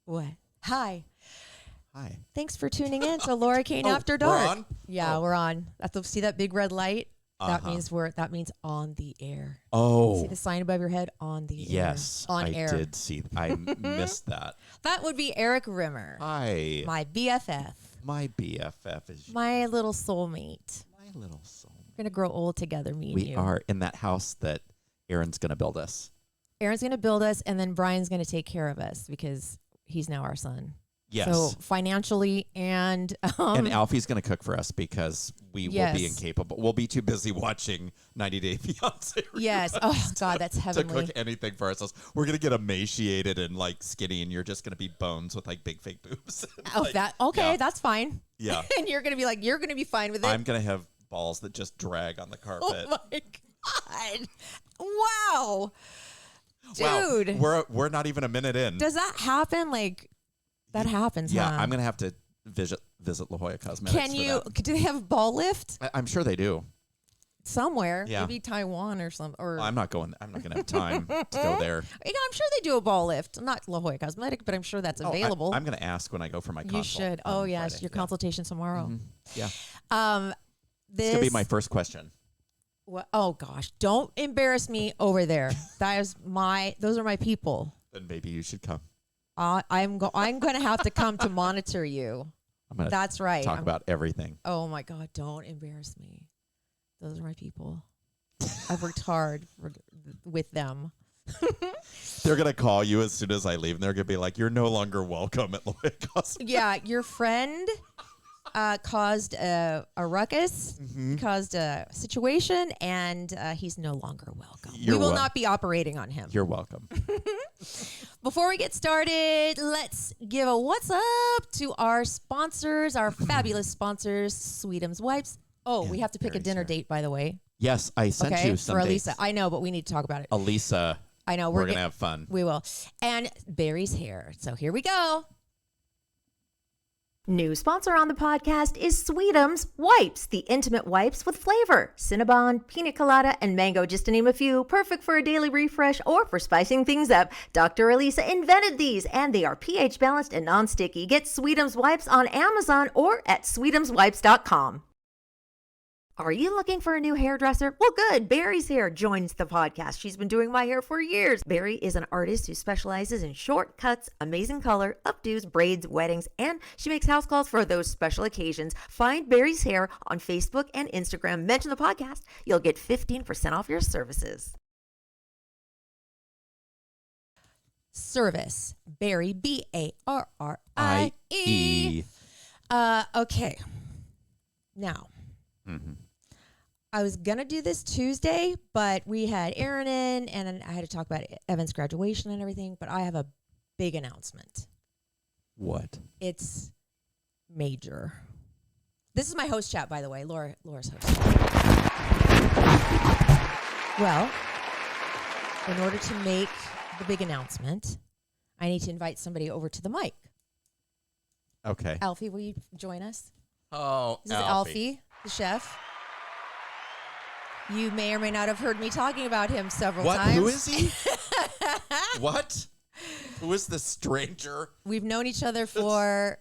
What? Hi. Hi. Thanks for tuning in to Laura Kane After Dark. We're on? Yeah, we're on. See that big red light? That Uh-huh. means on the air. Oh. See the sign above your head? On the Yes, air. On I air. did see. I missed that. That would be Erik Rimmer. Hi. My BFF. My BFF is My little soulmate. my little soul. We're going to grow old together, me and We you. are in that house that Aaron's going to build us. Aaron's going to build us, and then Bryan's going to take care of us because he's now our son. Yes. So financially and Alfie's going to cook for us because we will be incapable. We'll be too busy watching 90 Day Fiancé. Yes. Oh God, that's heavenly. To cook anything for ourselves. We're going to get emaciated and like skinny, and you're just going to be bones with like big fake boobs. Oh, that's fine. Yeah. And you're going to be fine with it. I'm going to have balls that just drag on the carpet. Oh my God. Wow. Dude. Wow. We're not even a minute in. Does that happen? Like that happens, Yeah, huh? I'm going to have to visit La Jolla Cosmetics. Do they have a ball lift? I'm sure they do. Somewhere. Yeah. Maybe Taiwan or something. Or I'm not going to have time to go there. I'm sure they do a ball lift. Not La Jolla Cosmetic, but I'm sure that's available. I'm going to ask when I go for my consult. You should. Oh, yes. Friday. Your consultation tomorrow. Mm-hmm. Yeah. This going to be my first question. Oh gosh, don't embarrass me over there. Those are my people. Then maybe you should come. I'm going to have to come to monitor you. That's right. Talk about everything. Oh my God, don't embarrass me. Those are my people. I've worked hard with them. They're going to call you as soon as I leave, and they're going to be like, "You're no longer welcome at La Jolla Cosmetics." Yeah, your friend caused a ruckus, caused a situation, and he's no longer welcome. We will not be operating on him. You're welcome. Before we get started, let's give a what's up to our sponsors, our fabulous sponsors, Sweetums Wipes. Oh, we have to pick a dinner date, by the way. Yes, I sent you some for dates. Elisa. I know, but we need to talk about it. Elisa. I know. We're going to have fun. We will. And Barry's hair. So here we go. New sponsor on the podcast is Sweetums Wipes, the intimate wipes with flavor. Cinnabon, pina colada, and mango, just to name a few. Perfect for a daily refresh or for spicing things up. Dr. Elisa invented these, and they are pH balanced and non-sticky. Get Sweetums Wipes on Amazon or at sweetumswipes.com. Are you looking for a new hairdresser? Well, good. Barry's Hair joins the podcast. She's been doing my hair for years. Barry is an artist who specializes in short cuts, amazing color, updos, braids, weddings, and she makes house calls for those special occasions. Find Barry's Hair on Facebook and Instagram. Mention the podcast. You'll get 15% off your services. Service. Barry, Barrie. Okay. Now. Mm-hmm. I was going to do this Tuesday, but we had Aaron in, and I had to talk about Evan's graduation and everything, but I have a big announcement. What? It's major. This is my host chat, by the way, Laura's host. Well, in order to make the big announcement, I need to invite somebody over to the mic. Okay. Alfie, will you join us? Oh, This is Alfie, the chef. You may or may not have heard me talking about him several times. Who is he? What? Who is this stranger? We've known each other for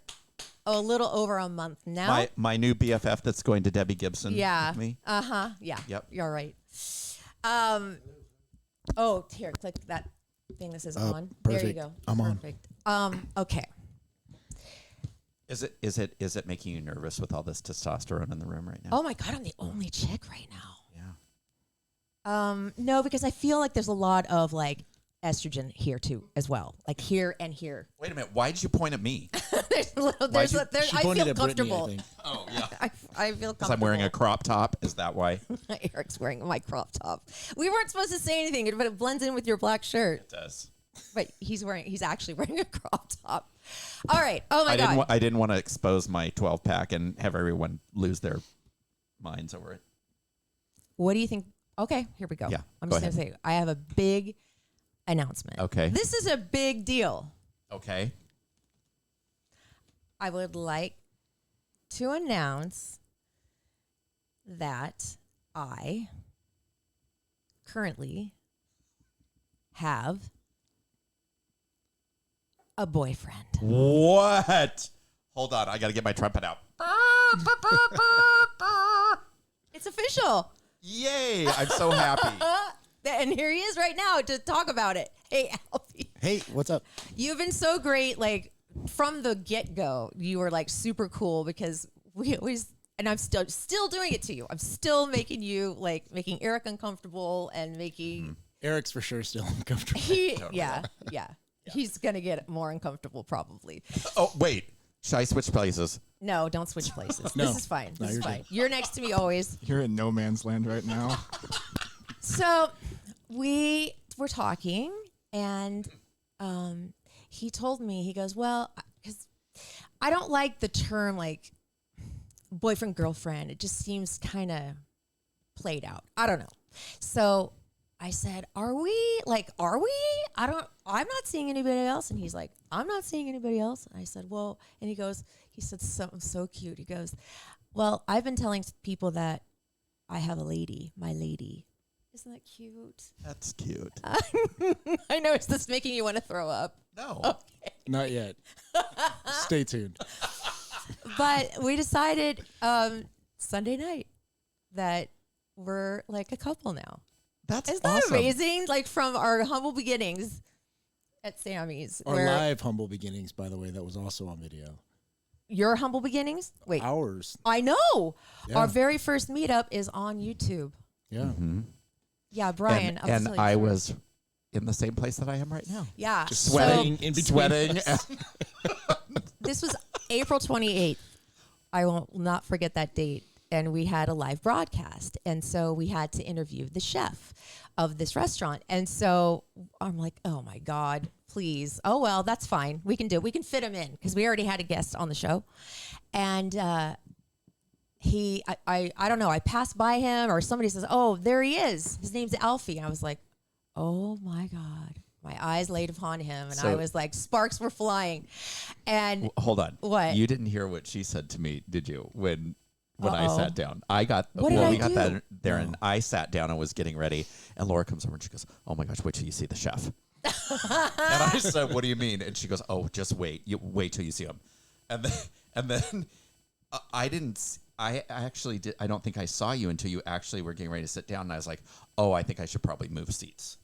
a little over a month now. My new BFF that's going to Debbie Gibson with me? Uh-huh. Yeah. Yep. You're right. Here, click that thing that says on. Perfect. There you go. I'm perfect. Okay. Is it making you nervous with all this testosterone in the room right now? Oh my God, I'm the only chick right now. Yeah. No, because I feel like there's a lot of like estrogen here too, as well. Like here and here. Wait a minute. Why did you point at me? There's a little. She I pointed feel at comfortable. Brittany, I think. Oh yeah. I feel comfortable. Because I'm wearing a crop top. Is that why? Eric's wearing my crop top. We weren't supposed to say anything, but it blends in with your black shirt. It does. But he's actually wearing a crop top. All right. Oh my God. I didn't want to expose my 12-pack and have everyone lose their minds over it. What do you think? Okay, here we go. Yeah, I'm go just going to say, I have a big announcement. Okay. This is a big deal. Okay. I would like to announce that I currently have a boyfriend. What? Hold on, I got to get my trumpet out. It's official. Yay! I'm so happy. And here he is right now to talk about it. Hey, Alfie. Hey, what's up? You've been so great, like, from the get-go. You were, like, super cool because we always, and I'm still doing it to you. I'm still making you, like, making Erik uncomfortable and making... Erik's for sure still uncomfortable. Yeah. He's going to get more uncomfortable probably. Oh, wait. Should I switch places? No, don't switch places. No. This is fine. No, This is you're fine. good. You're next to me always. You're in no man's land right now. So we were talking, and he told me, he goes, well, because I don't like the term, like, boyfriend, girlfriend. It just seems kind of played out. I don't know. So I said, are we? I'm not seeing anybody else. And he's like, I'm not seeing anybody else. And I said, well, and he said something so cute. He goes, well, I've been telling people that I have a lady, my lady. Isn't that cute? That's cute. I know. Is this making you want to throw up? No. Okay. Not yet. Stay tuned. But we decided Sunday night that we're like a couple now. That's Isn't that awesome. amazing? Like from our humble beginnings at Sammy's. Our live humble beginnings, by the way, that was also on video. Your humble beginnings? Wait. Ours. I know. Yeah. Our very first meetup is on YouTube. Yeah. Mm-hmm. Yeah, Bryan. I'll And tell you I the truth. was in the same place that I am right now. Yeah. Just Sweating, in between sweating. us. This was April 28th. I will not forget that date. And we had a live broadcast. And so we had to interview the chef of this restaurant. And so I'm like, oh my God, please. Oh, well, that's fine. We can do it. We can fit him in because we already had a guest on the show. And I don't know, I passed by him or somebody says, oh, there he is. His name's Alfie. And I was like, oh my God. My eyes laid upon him. And So- I was like, sparks were flying. And Hold on. What? You didn't hear what she said to me, did you? When I Uh-oh. sat down, I got What did I we got do? that there, and I sat down and was getting ready, and Laura comes over and she goes, "Oh my gosh, wait till you see the chef." And I said, "What do you mean?" And she goes, "Oh, just wait. You wait till you see him." And then I didn't. I actually did. I don't think I saw you until you actually were getting ready to sit down, and I was like, "Oh, I think I should probably move seats."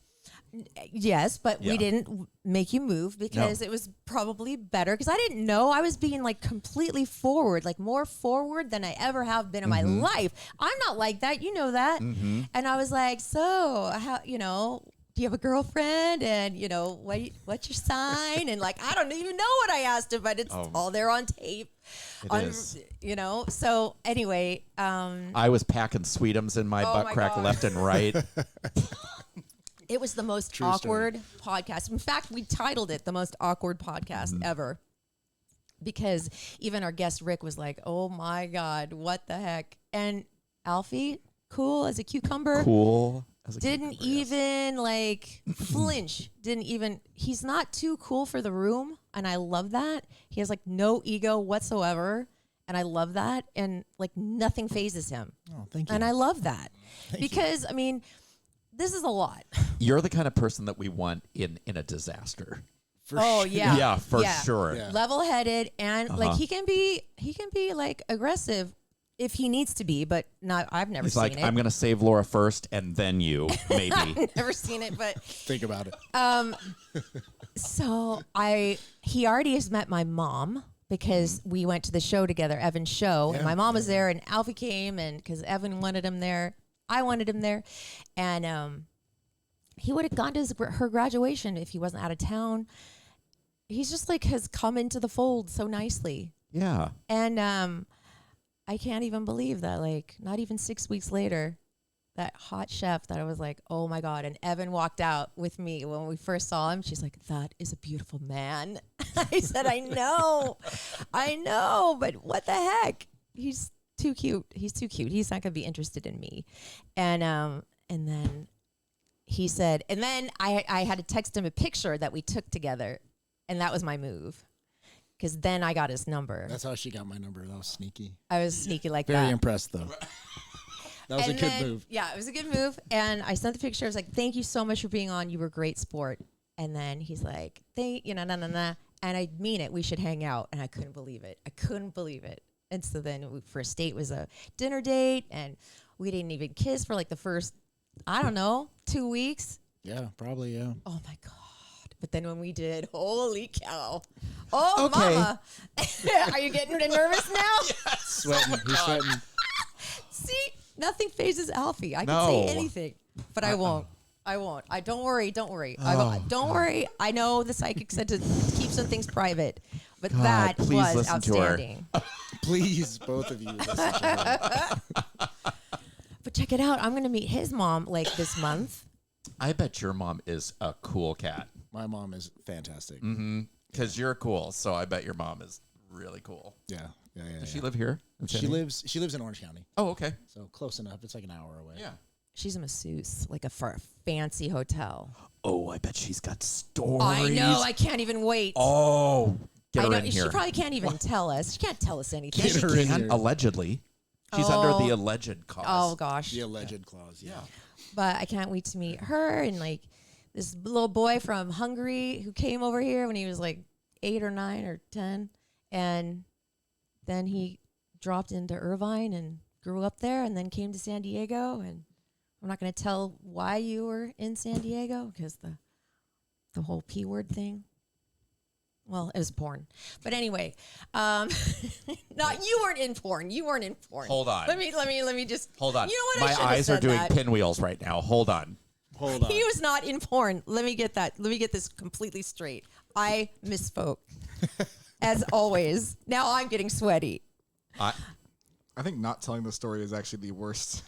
yes, but Yeah. we didn't make you move because it was probably better because I didn't know I was being like completely forward, like more forward than I ever have been in my life. I'm not like that. You know that. And I was like, so how, do you have a girlfriend? And, what's your sign? And like, I don't even know what I asked him, but it's all there on tape. It is. So anyway, I was packing Sweetums in my butt my crack God. left and right. it was the most True awkward podcast. In fact, we titled it the most awkward podcast ever. Because even our guest Rick was like, oh my God, what the heck? And Alfie, cool as a cucumber. Cool. As a Didn't cucumber, yes. even like flinch. He's not too cool for the room. And I love that. He has like no ego whatsoever. And I love that. And like nothing phases him. Oh, thank you. And I love that. Because, I mean, this is a lot. You're the kind of person that we want in a disaster. For Oh, sure. yeah. Yeah, for sure. Yeah. Level-headed and like he can be like aggressive if he needs to be, but not. I've never He's seen like, it. I'm going to save Laura first and then you, maybe. Never seen it, but Think about it. so he already has met my mom because we went to the show together, Evan's show, and Yeah, my mom was there, and Alfie came, and because Evan wanted him there, I wanted him there, and he would have gone to her graduation if he wasn't out of town. He's just like has come into the fold so nicely. Yeah. And I can't even believe that, like, not even 6 weeks later, that hot chef that I was like, oh my God. And Evan walked out with me when we first saw him. She's like, that is a beautiful man. I said, I know, but what the heck? He's too cute. He's not going to be interested in me. And then he said, and then I had to text him a picture that we took together. And that was my move. Because then I got his number. That's how she got my number. That was sneaky. I was sneaky like Very that. impressed, though. That was And a good then- move. Yeah, it was a good move. And I sent the picture. I was like, thank you so much for being on. You were a great sport. And then he's like, nah. and I mean it. We should hang out. And I couldn't believe it. And so then first date was a dinner date, and we didn't even kiss for like the first, I don't know, 2 weeks. Yeah, probably, yeah. Oh my God. But then when we did, holy cow. Oh, Okay. mama. Are you getting nervous now? Sweating. He's sweating. See, nothing phases Alfie. I can No. say anything, but I won't. I don't worry. Don't worry. Don't worry. I know the psychic said to keep some things private, but God, that please was listen to her. outstanding. Please, both of you, listen to her. But check it out. I'm going to meet his mom like this month. I bet your mom is a cool cat. My mom is fantastic. Because you're cool, so I bet your mom is really cool. Yeah. Does she live here? She lives in Orange County, Oh, okay. so close enough. It's like an hour away. Yeah. She's a masseuse, like for a fancy hotel. Oh, I bet she's got stories. I know. I can't even wait. Oh, get I her know. in here. She probably can't even tell us. She can't tell us anything. Get her in Can, here. allegedly. She's under the alleged cause. Oh gosh. The alleged clause, yeah. But I can't wait to meet her and like this little boy from Hungary who came over here when he was like 8 or 9 or 10, and then he dropped into Irvine and grew up there, and then came to San Diego. And I'm not going to tell why you were in San Diego because the whole P word thing. Well, it was porn, but anyway, not you weren't in porn. You weren't in porn. Hold on. Let me just Hold on. You know what? I My should've eyes are said doing that. pinwheels right now. Hold on. Hold on. He was not in porn. Let me get that. Let me get this completely straight. I misspoke, as always. Now I'm getting sweaty. I think not telling the story is actually the worst.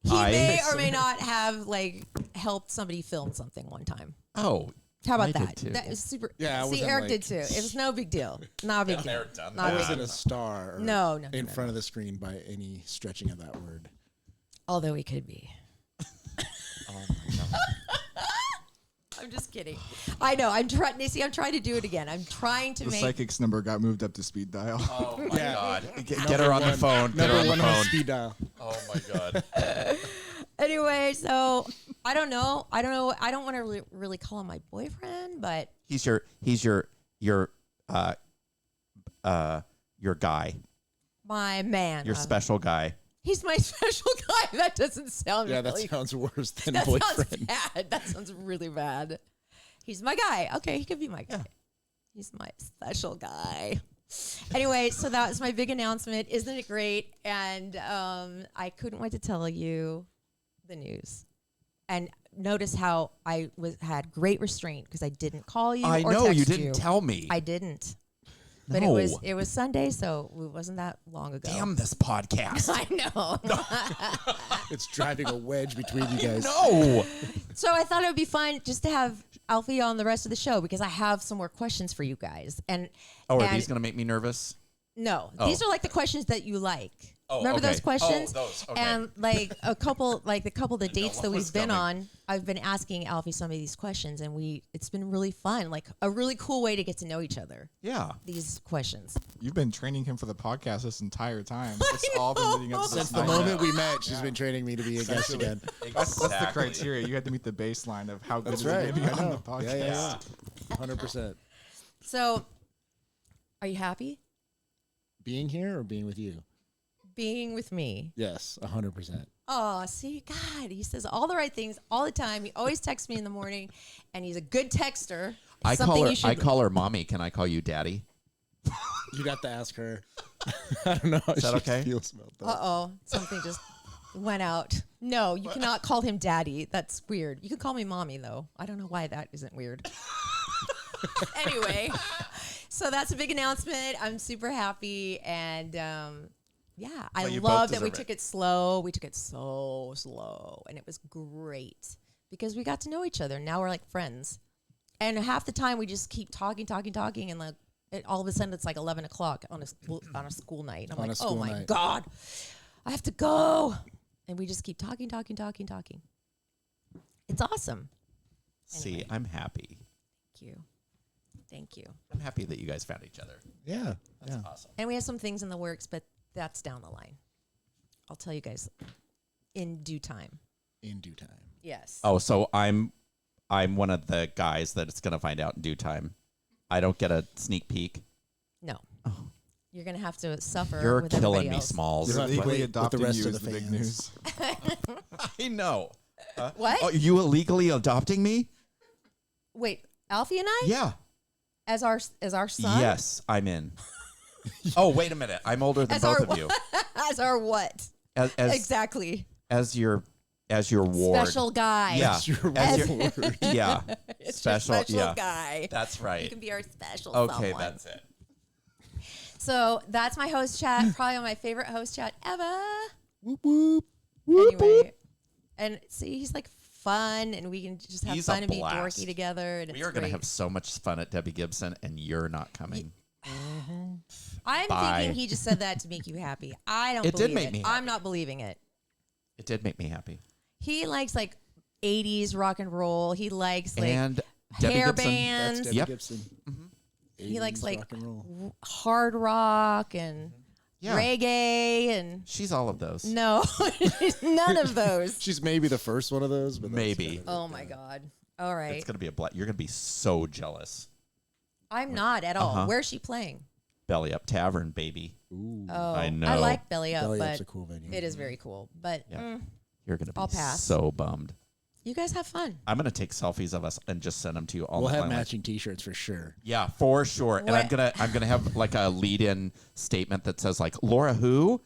He may or may not have like helped somebody film something one time. Oh. How about I did that? too. That is super. Yeah, I See, wasn't, Eric like- did too. It was no big deal. Not a big deal. Eric done Not I a big wasn't deal. a star or No, in front of the screen by any stretching of that word. Although he could be. Oh my God. I'm just kidding. I know. I'm trying. I'm trying to do it again. I'm trying to The make. psychic's number got moved up to speed dial. Oh my Yeah. God. Get her on the phone. Get her Number on the one on phone. speed dial. Oh my God. Anyway, so I don't know. I don't want to really call him my boyfriend, but He's your guy. my man. Your special guy. He's my special guy. That doesn't sound Yeah, that really. sounds worse than That boyfriend. sounds bad. That sounds really bad. He's my guy. Okay, he could be my guy. He's my special guy. Anyway, so that was my big announcement. Isn't it great? And I couldn't wait to tell you the news. And notice how I had great restraint because I didn't call you. I or know you text didn't tell me. I didn't. But No. it was Sunday, so it wasn't that long ago. Damn this podcast. I know. It's driving a wedge between you guys. No. So I thought it would be fun just to have Alfie on the rest of the show because I have some more questions for you guys. And Oh, are and these going to make me nervous? no, Oh. these are like the questions that you like. Oh, Remember okay. those questions? Oh, those, okay. And like the couple of dates what that was we've been coming. on, I've been asking Alfie some of these questions, and it's been really fun, like a really cool way to get to know each other. Yeah. These questions. You've been training him for the podcast this entire time. It's all been leading up to Since this the night. moment we met, she's been training me to be a guest again. That's the criteria. You had to meet the baseline of how good That's is it right. going to be I on the know. podcast. Yeah. 100%. So, are you happy Being here or being with you? being with me? Yes, 100%. Oh, see, God, he says all the right things all the time. He always texts me in the morning, and he's a good texter. I Something you should. I call her mommy. Can I call you daddy? You'd have to ask her. I don't know how Is that she okay? feels about that. Uh-oh, something just went out. No, you cannot call him daddy. That's weird. You can call me mommy, though. I don't know why that isn't weird. Anyway, so that's a big announcement. I'm super happy, and yeah, I Well, you both love that we deserve took it slow. We took it so slow, and it was great because we got to know each other. Now we're like friends, and half the time we just keep talking, and like all of a sudden it's like 11 o'clock on a school night. And I'm On a like, oh school my night. God, I have to go, and we just keep talking. It's awesome. See, Anyway. I'm happy. Thank you. I'm happy that you guys found each other. Yeah. That's yeah. awesome. And we have some things in the works, but that's down the line. I'll tell you guys in due time. In due time. Yes. Oh, so I'm one of the guys that it's going to find out in due time. I don't get a sneak peak. No. You're going to have to suffer You're with killing everybody me, else. Smalls. You're Illegally with the adopting rest you of is the the big fans. news. I know. What? Oh, you illegally adopting me? Wait, Alfie and I? Yeah. As our son? Yes, I'm in. Oh, wait a minute. I'm older than As both our of you. As our what? As Exactly. as your ward. Special guy. Yeah. That's your As your- word. yeah. It's your Special. special Yeah. guy. That's You right. can be our special Okay, someone. that's it. So that's my host chat. Probably my favorite host chat ever. Whoop, whoop. Whoop, Anyway. whoop. And see, he's like fun and we can just have He's a fun and be blast. dorky together. And We it's are going to great. have so much fun at Debbie Gibson, and you're not coming. I'm Bye. thinking he just said that to make you happy. I don't It did believe make it. me I'm happy. not believing it. It did make me happy. He likes like 80s rock and roll. He likes like And Debbie hair Gibson. That's bands. Debbie Yep. Gibson. He likes 80s like rock and roll. hard rock and Yeah. reggae and She's all of those. no, none of those. She's maybe the first one of those, but that's Maybe. kind of Oh my God. All right. It's going to be you're going to be so jealous. I'm not at all. Uh-huh. Where's she playing? Belly Up Tavern, baby. Ooh. Oh, I know. I like Belly Up, Belly but Up's a cool venue. it is very cool. But Yeah. You're going to I'll be pass. so bummed. you guys have fun. I'm going to take selfies of us and just send them to you all We'll the have time. matching T-shirts for sure. Yeah, for sure. And I'm What- gonna have like a lead-in statement that says like Laura who?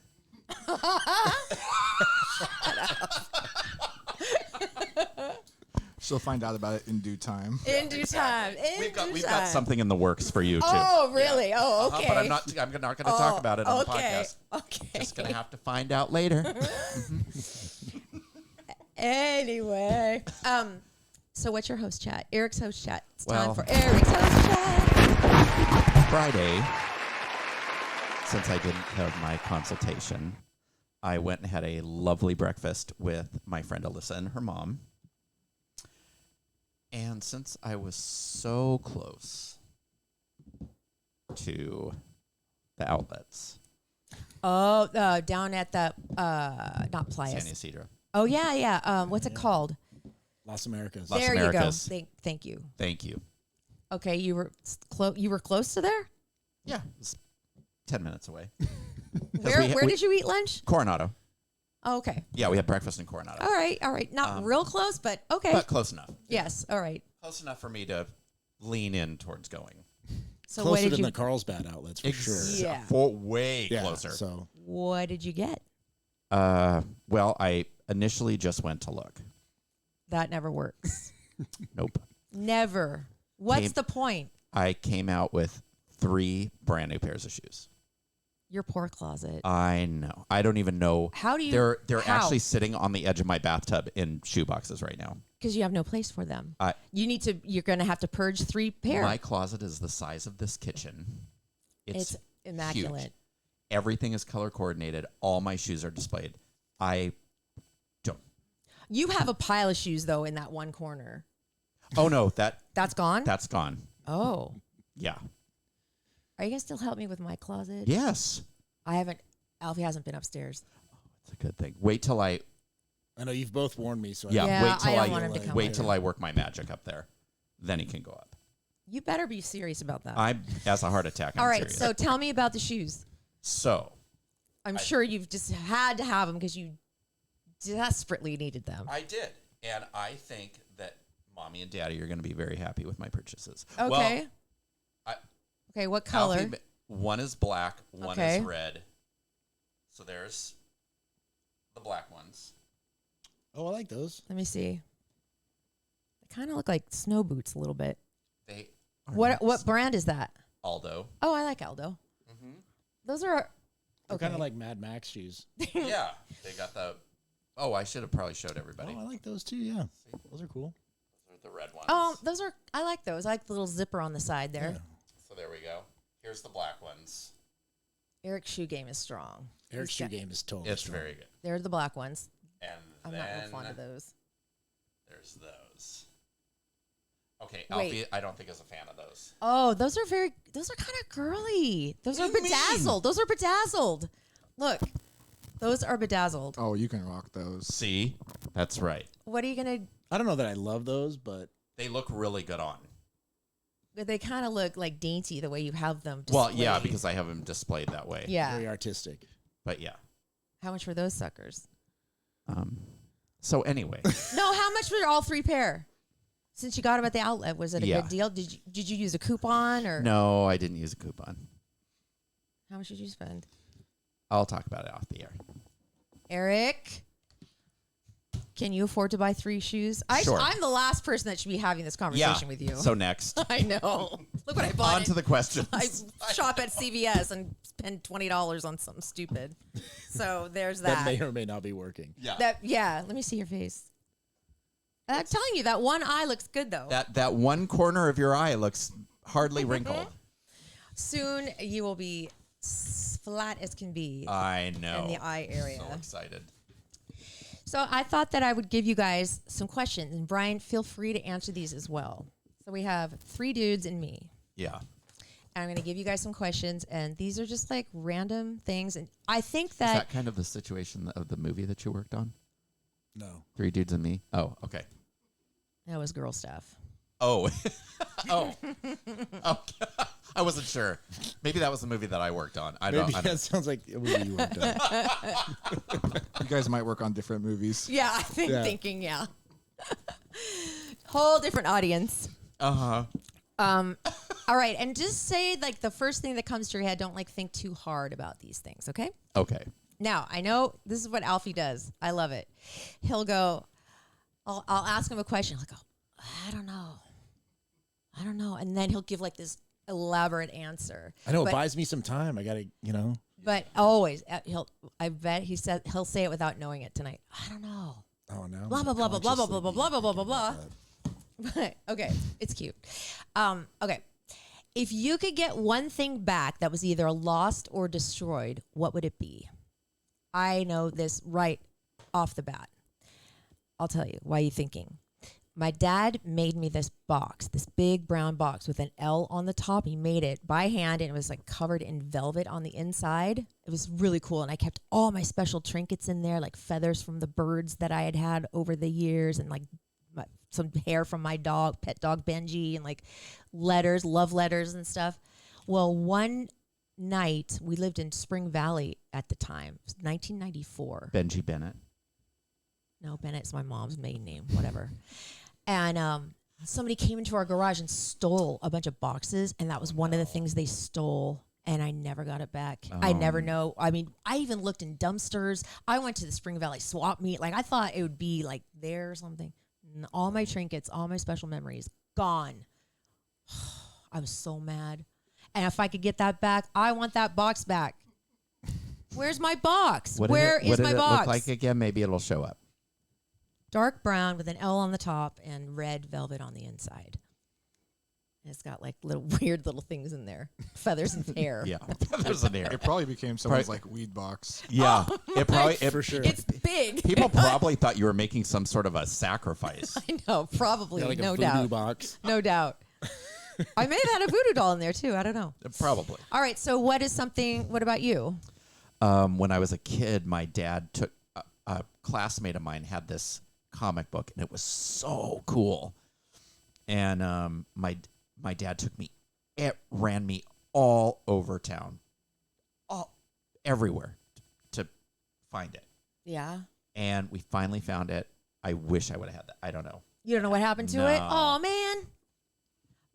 She'll find out about it in due time. In due time. In We've due got time. something in the works for you too. Oh, really? Oh, okay. But I'm not going to talk about it on the okay. podcast. Okay. Just gonna have to find out later. Anyway, so what's your host chat? Eric's host chat. It's time Well- for Eric's host chat. Friday, since I didn't have my consultation, I went and had a lovely breakfast with my friend Alyssa and her mom. And since I was so close to the outlets, Oh, down at the not Playa. San Ysidro. Oh yeah, yeah. What's it called? Las Americas. Las there Americas. you go. Thank you. Thank you. Okay, you were You were close to there. Yeah, it's 10 minutes away. Where did you eat lunch? Coronado. Oh, okay. Yeah, we had breakfast in Coronado. All right. All right. Not real close, but okay. But close enough. Yes. All right. Close enough for me to lean in towards going. So Closer what did than you the Carlsbad outlets for sure. Yeah. For way Yeah, closer. So what did you get? Well, I initially just went to look. That never works. Nope. Never. What's Came- the point? I came out with 3 brand new pairs of shoes. Your poor closet. I know. I don't even know. How do you? They're how? actually sitting on the edge of my bathtub in shoe boxes right now. Because you have no place for them. I- You need to. You're going to have to purge 3 pair. My closet is the size of this kitchen. it's immaculate. huge. Everything is color coordinated. All my shoes are displayed. I don't. You have a pile of shoes though in that one corner. Oh no, That's gone. that's gone. Oh, Yeah. are you gonna still help me with my closet? Yes. I haven't. Alfie hasn't been upstairs. It's a good thing. Wait till I I know you've both warned me. So yeah, Yeah, wait till I don't I want him to come wait up till here. I work my magic up there. Then he can go up. You better be serious about that. I'm as a heart attack. I'm All right. serious. So tell me about the shoes. So I'm sure you've just had to have them because you desperately needed them. I did, and I think that mommy and daddy are going to be very happy with my purchases. Okay. Well, Okay. What color? Alfie, one is black, one Okay. is red. So there's the black ones. Oh, I like those. Let me see. They kind of look like snow boots a little bit. They are What nice. brand is that? Aldo. Oh, I like Aldo. Those are They're okay. kind of like Mad Max shoes. Yeah, they got the. Oh, I should have probably showed everybody. Oh, I like those too. Yeah, those are cool. Those are the red ones. Oh, those are. I like those. I like the little zipper on the side there. Yeah. So there we go. Here's the black ones. Eric's shoe game is strong. Eric's He's shoe got- game is totally It's strong. very good. They're the black ones. And I'm then not real fond of those. there's those. Okay, Wait. Alfie, I don't think is a fan of those. Oh, those are kind of girly. Those What are do you mean? bedazzled. Those are bedazzled. Look, those are bedazzled. Oh, you can rock those. See, that's right. What are you gonna? I don't know that I love those, but They look really good on. they kind of look like dainty the way you have them. Well, yeah, displayed. because I have them displayed that way. Yeah. Very artistic. But yeah. How much were those suckers? So anyway. No, how much were all 3 pair? Since you got them at the outlet, was it a Yeah. good deal? Did you use a coupon or No, I didn't use a coupon. how much did you spend? I'll talk about it off the air. Eric, can you afford to buy 3 shoes? Sure. I'm the last person that should be having this conversation with you. So next. I know. Look what I bought. On to the questions. I shop at CVS and spend $20 on something stupid. So there's That that. may or may not be working. Yeah. Let me see your face. I'm telling you, that one eye looks good though. That one corner of your eye looks hardly wrinkled. Soon you will be flat as can be I know. in the eye area. So excited. So I thought that I would give you guys some questions, and Bryan, feel free to answer these as well. So we have 3 dudes and me. Yeah. And I'm going to give you guys some questions, and these are just like random things. And I think Is that, that kind of the situation of the movie that you worked on? No. 3 Dudes and Me? Oh, okay. that was girl stuff. Oh. Oh. I wasn't sure. Maybe that was the movie that I worked on. I Maybe don't. that sounds like a movie you worked on. You guys might work on different movies. Yeah, I think Yeah. thinking, yeah. Whole different audience. Uh-huh. All right, and just say like the first thing that comes to your head. Don't like think too hard about these things, okay? Okay. Now, I know this is what Alfie does. I love it. He'll go, I'll ask him a question. He'll go, I don't know. And then he'll give like this elaborate answer. I know, it But- buys me some time. I got to, But always, I bet he'll say it without knowing it tonight. I don't know. Oh, no. Blah, blah, blah, blah, blah, blah, blah, blah, blah, blah, blah, blah, blah. Okay, it's cute. Okay. If you could get one thing back that was either lost or destroyed, what would it be? I know this right off the bat. I'll tell you. Why are you thinking? My dad made me this box, this big brown box with an L on the top. He made it by hand, and it was like covered in velvet on the inside. It was really cool, and I kept all my special trinkets in there, like feathers from the birds that I had had over the years, and like some hair from my dog, pet dog Benji, and like letters, love letters and stuff. Well, one night, we lived in Spring Valley at the time. It was 1994. Benji Bennett. No, Bennett's my mom's maiden name, whatever. And somebody came into our garage and stole a bunch of boxes, and that was one of the things they stole, and I never got it back. I never know. I mean, I even looked in dumpsters. I went to the Spring Valley swap meet. Like, I thought it would be, like, there or something. And all my trinkets, all my special memories, gone. I was so mad. And if I could get that back, I want that box back. Where's my box? Where is my box? What did it look like again? Maybe it'll show up. Dark brown with an L on the top and red velvet on the inside. And it's got like weird little things in there, feathers and hair. Yeah. There's an air. It probably became someone's like weed box. Yeah. It probably For sure. It's big. People probably thought you were making some sort of a sacrifice. I know, probably, Got like no a voodoo doubt, box. no doubt. I may have had a voodoo doll in there too. I don't know. Probably. All right, so what about you? When I was a kid, my dad took a classmate of mine had this comic book, and it was so cool. And my dad took me, it ran me all over town, everywhere to find it. Yeah. And we finally found it. I wish I would have had that. I don't know. You don't know what happened to it? No. Oh man.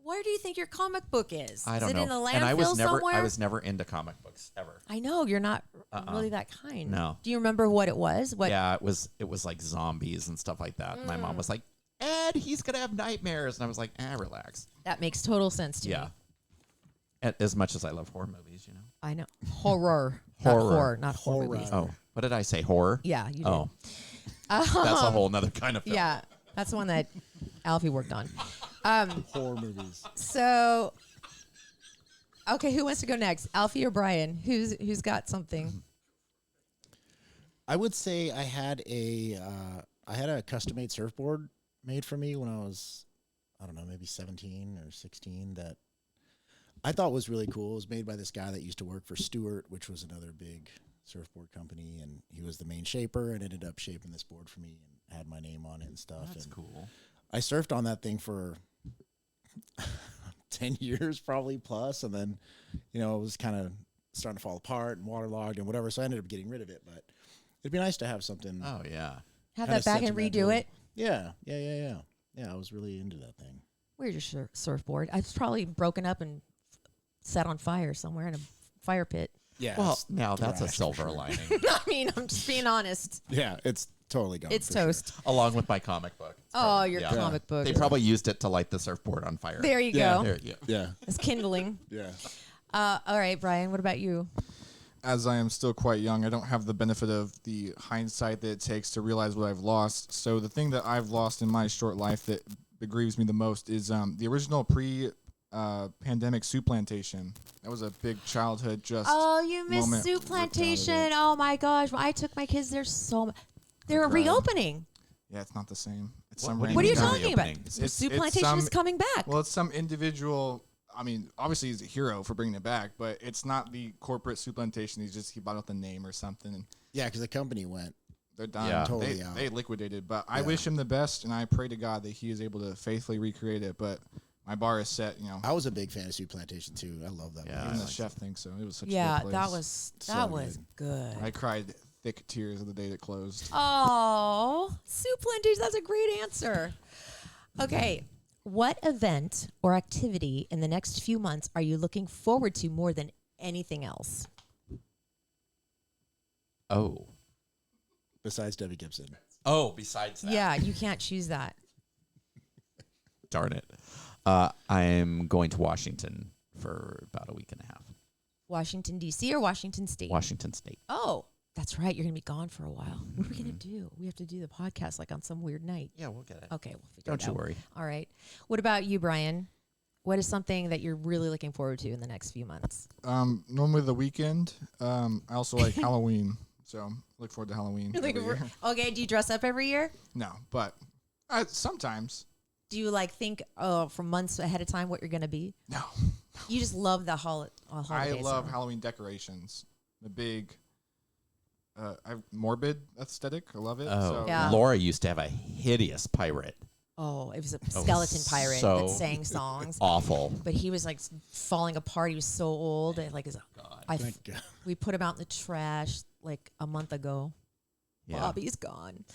Where do you think your comic book is? I don't is know. it in a landfill And I was never somewhere? I was never into comic books ever. I know you're not really that kind. No. Do you remember what it was? What? Yeah, it was like zombies and stuff like that. My mom was like, Ed, he's gonna have nightmares, and I was like, relax. That makes total sense to me. Yeah. As much as I love horror movies, you know. I know. Horror. Horror. Not horror, not horror Horror. movies. Oh, what did I say? Horror? Yeah, you did. Oh, that's a whole nother kind of film. Yeah, that's the one that Alfie worked on. Horror movies. So, okay, who wants to go next? Alfie or Bryan? Who's got something? I would say I had a custom-made surfboard made for me when I was, I don't know, maybe 17 or 16 that I thought was really cool. It was made by this guy that used to work for Stewart, which was another big surfboard company, and he was the main shaper and ended up shaping this board for me and had my name on it and stuff. That's and cool. I surfed on that thing for 10 years probably plus. And then, it was kind of starting to fall apart and waterlogged and whatever. So I ended up getting rid of it. But it'd be nice to have something. Oh yeah. Have kinda that back and sentimental. redo it. Yeah. Yeah, I was really into that thing. Where's your surfboard? It's probably broken up and set on fire somewhere in a fire pit. Yeah. Well, it's now that's a thrashed for silver sure. lining. I mean, I'm just being honest. Yeah, it's totally gone. It's for sure. toast. Along with my comic book. It's Oh, probably- your yeah. comic book. They probably used it to light the surfboard on fire. There you Yeah. go. There, yeah. Yeah. It's kindling. Yeah. All right, Bryan, what about you? As I am still quite young, I don't have the benefit of the hindsight that it takes to realize what I've lost. So the thing that I've lost in my short life that grieves me the most is the original pre-pandemic soup plantation. That was a big childhood Oh, you missed moment Soup ripped out of it. Plantation. Oh my gosh. When I took my kids there they're cried. reopening. Yeah, it's not the same. It's What- some what do What are you mean they're talking about? reopening? Soup it's Plantation some- is coming back. Well, it's some individual. I mean, obviously he's a hero for bringing it back, but it's not the corporate soup plantation. He bought out the name or something, and Yeah, because the company went. they're done. Yeah. Totally they, out. they liquidated. But I Yeah. wish him the best, and I pray to God that he is able to faithfully recreate it. But my bar is set. I was a big fan of Soup Plantation too. I love that. Yeah. movie. Even the I chef thinks so. It was such Yeah, a good place. that So was good. I cried thick tears of the day that closed. Oh, Soup Plantation. That's a great answer. Okay. What event or activity in the next few months are you looking forward to more than anything else? Oh. Besides Debbie Gibson. Oh, besides that. Yeah, you can't choose that. Darn it. I'm going to Washington for about a week and a half. Washington, D.C. or Washington State? Washington State. Oh, that's right. You're going to be gone for a while. What are we going to do? We have to do the podcast like on some weird night. Yeah, we'll get it. Okay, we'll figure Don't it you out. worry. All right. What about you, Bryan? What is something that you're really looking forward to in the next few months? Normally the weekend. I also like Halloween, so look forward to Halloween. every year. Okay, do you dress up every year? No, but sometimes. Do you think for months ahead of time what you're going to be? No. You just love the I holidays. love Halloween decorations. The big, morbid aesthetic. I love it. Oh, So, Yeah. Laura used to have a hideous pirate. Oh, it was a skeleton pirate so that sang songs. Awful. But he was falling apart. He was so old. And, Thank God. we put him out in the trash a month ago. Yeah. Bobby's gone.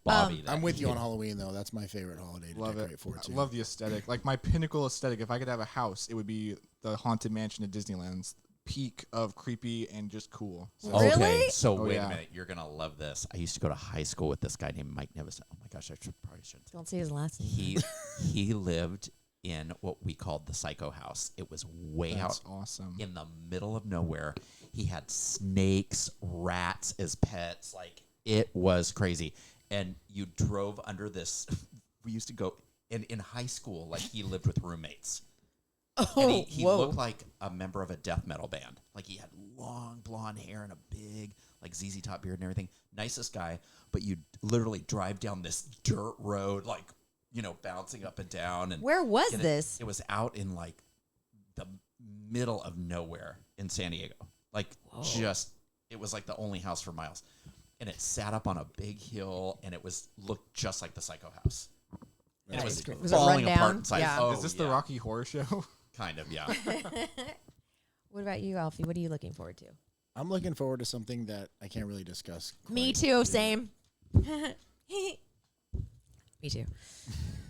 Bobby. I'm with you on Halloween though. That's my favorite holiday to Love decorate it. for too. I love the aesthetic. Like my pinnacle aesthetic. If I could have a house, it would be the Haunted Mansion at Disneyland's peak of creepy and just cool. So, Really? Okay, so Oh, wait yeah. a minute. You're going to love this. I used to go to high school with this guy named Mike Nevison. Oh my gosh, probably shouldn't. Don't say his last name. He lived in what we called the Psycho House. It was way that's out awesome. in the middle of nowhere. He had snakes, rats as pets. Like, it was crazy. And you drove under this. We used to go in high school. Like, he lived with roommates. Oh, And he whoa. looked like a member of a death metal band. Like, he had long blonde hair and a big, ZZ Top beard and everything. Nicest guy. But you literally drive down this dirt road, bouncing up and down. And Where was get it- this? It was out in, the middle of nowhere in San Diego. It was like the only house for miles. And it sat up on a big hill, and looked just like the Psycho House. And it was great. Was it falling run apart down? inside. Yeah. Oh, Is this the yeah. Rocky Horror Show? Kind of, yeah. What about you, Alfie? What are you looking forward to? I'm looking forward to something that I can't really discuss. Me quite too. yet. Same. Me too.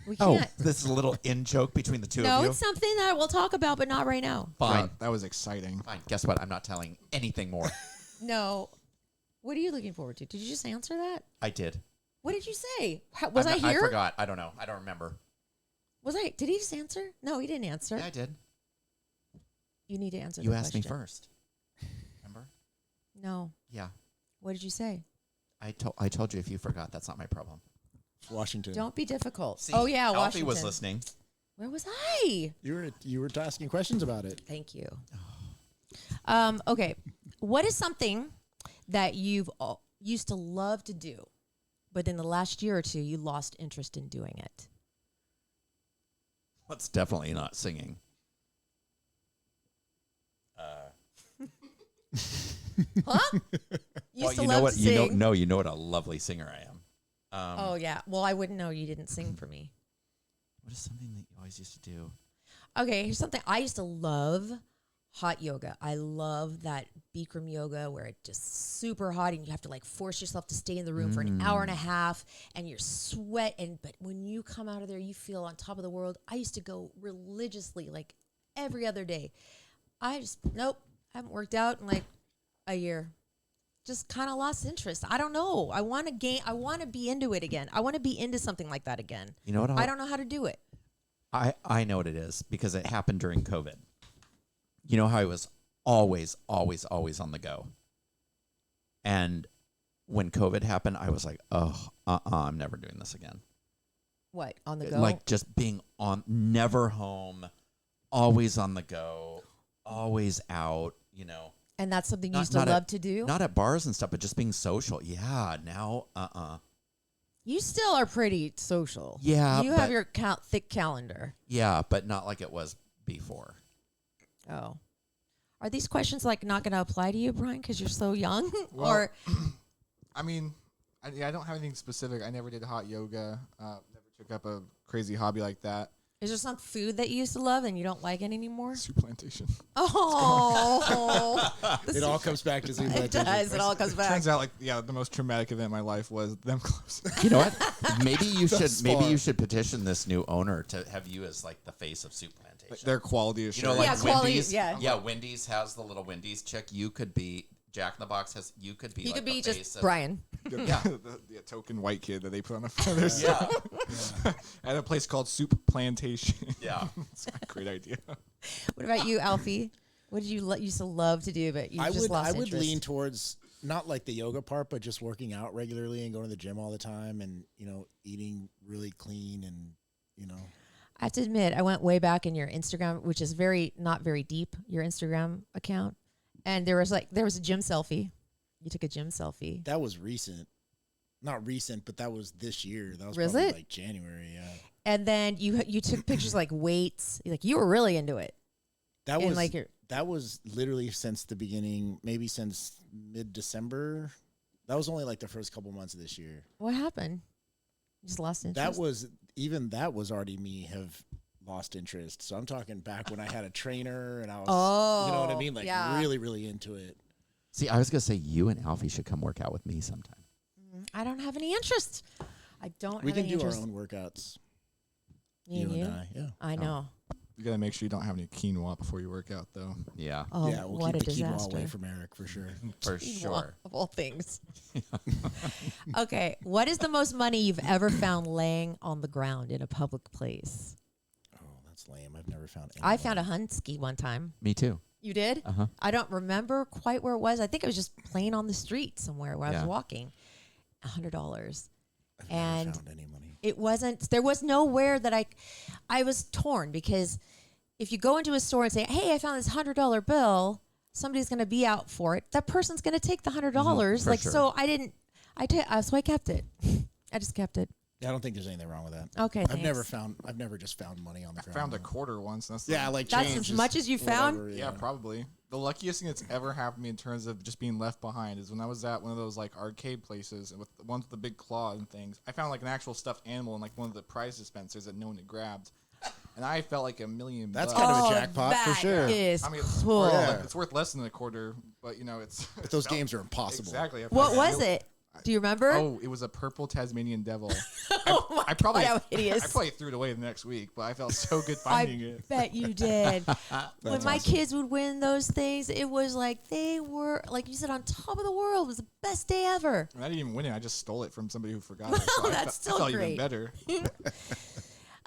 We Oh, can't. this is a little in joke between the two No, of you. it's something that we'll talk about, but not right now. Fine. That was exciting. Fine. Guess what? I'm not telling anything more. No. What are you looking forward to? Did you just answer that? I did. What did you say? Was I I here? forgot. I don't know. I don't remember. Was I? Did he just answer? No, he didn't answer. Yeah, I did. You need to answer. You the asked me question. first. Remember? No. Yeah. What did you say? I told you if you forgot, that's not my problem. Washington. Don't be difficult. See, Oh yeah, Alfie Washington. was listening. Where was I? You were asking questions about it. Thank you. Okay. What is something that you've used to love to do, but in the last year or two you lost interest in doing it? That's definitely not singing. Huh? Used to you know love what? to You sing. know what a lovely singer I am. Oh yeah. Well, I wouldn't know you didn't sing for me. What is something that you always used to do? Okay, here's something. I used to love hot yoga. I love that Bikram yoga where it's just super hot and you have to like force yourself to stay in the room for an hour and a half and you're sweat. But when you come out of there, you feel on top of the world. I used to go religiously like every other day. Nope, I haven't worked out in like a year. Just kind of lost interest. I don't know. I want to be into it again. I want to be into something like that again. You know what? I don't know how to do it. I know what it is because it happened during COVID. You know how I was always on the go. And when COVID happened, I was like, I'm never doing this again. What, on the go? Like just being never home, always on the go, always out, you know. And that's something you used to love to do? Not at bars and stuff, but just being social. Yeah, now, You still are pretty social. Yeah, You have your thick calendar. Yeah, but not like it was before. Oh. Are these questions like not going to apply to you, Bryan, because you're so young? Well, or I mean, I don't have anything specific. I never did hot yoga. Never took up a crazy hobby like that. is there some food that you used to love and you don't like it anymore? Soup plantation. Oh. It all comes back to Zoom. It does. It all comes back. Turns out, the most traumatic event in my life was them closing. You know what? Maybe you should Thus maybe far. you should petition this new owner to have you as like the face of Soup Plantation. Their quality You assurance. know, like Yeah, quality, Wendy's. yeah. Wendy's has the little Wendy's chick. You could be Jack in the Box. You could be. You like could be the face just of, Bryan. Yeah. the token white kid that they put on the front of their Yeah. at a place called Soup Plantation. Yeah. It's a great idea. What about you, Alfie? What did you used to love to do, but you just lost I would interest? lean towards not like the yoga part, but just working out regularly and going to the gym all the time, and eating really clean, and I have to admit, I went way back in your Instagram, which is not very deep, your Instagram account. And there was a gym selfie. You took a gym selfie. that was recent. Not recent, but that was this year. That was Was probably it? like January. Yeah, And then you took pictures like weights. Like you were really into it. that And was like your that was literally since the beginning, maybe since mid-December. That was only like the first couple months of this year. what happened? You just lost interest. That was already me have lost interest. So I'm talking back when I had a trainer and I was, you know what I mean? Like yeah. really, really into it. See, I was gonna say you and Alfie should come work out with me sometime. I don't have any interest. I don't We have can any do interest. our own workouts. Me and you? and I, yeah. I know. You gotta make sure you don't have any quinoa before you work out, though. Yeah, Oh, Yeah, we'll what keep a the quinoa disaster. away from Erik for sure. for Quinoa, sure. of all things. Okay, what is the most money you've ever found laying on the ground in a public place? Oh, that's lame. I've never found any. I found a Husky one time. Me too. You did? Uh-huh. I don't remember quite where it was. I think it was just playing on the street somewhere where I Yeah. was walking. $100. I've and never found any money. It wasn't, there was nowhere that I was torn because if you go into a store and say, hey, I found this $100 bill, somebody's going to be out for it. That person's going to take the $100. for Like, sure. so so I kept it. I just kept it. Yeah, I don't think there's anything wrong with that. Okay. I've never just found money on the I ground. found a quarter once. That's Yeah, like That's change as is much as you found? whatever, yeah, probably. The luckiest thing that's ever happened to me in terms of just being left behind is when I was at one of those like arcade places and with the ones with the big claw and things. I found like an actual stuffed animal in like one of the prize dispensers that no one had grabbed, and I felt like $1,000,000. That's kind of a jackpot for that sure. is I mean, it's, cool. Yeah. it's worth less than a quarter, but it's. But those games are impossible. Exactly. I What felt was like- it? Do you remember? Oh, it was a purple Tasmanian devil. Oh my I probably, God, how hideous. I probably threw it away the next week, but I felt so good finding I it. bet you did. When That's my awesome. kids would win those things, it was like they were, like you said, on top of the world. It was the best day ever. I didn't even win it. I just stole it from somebody who forgot it. So That's I still felt great. even better.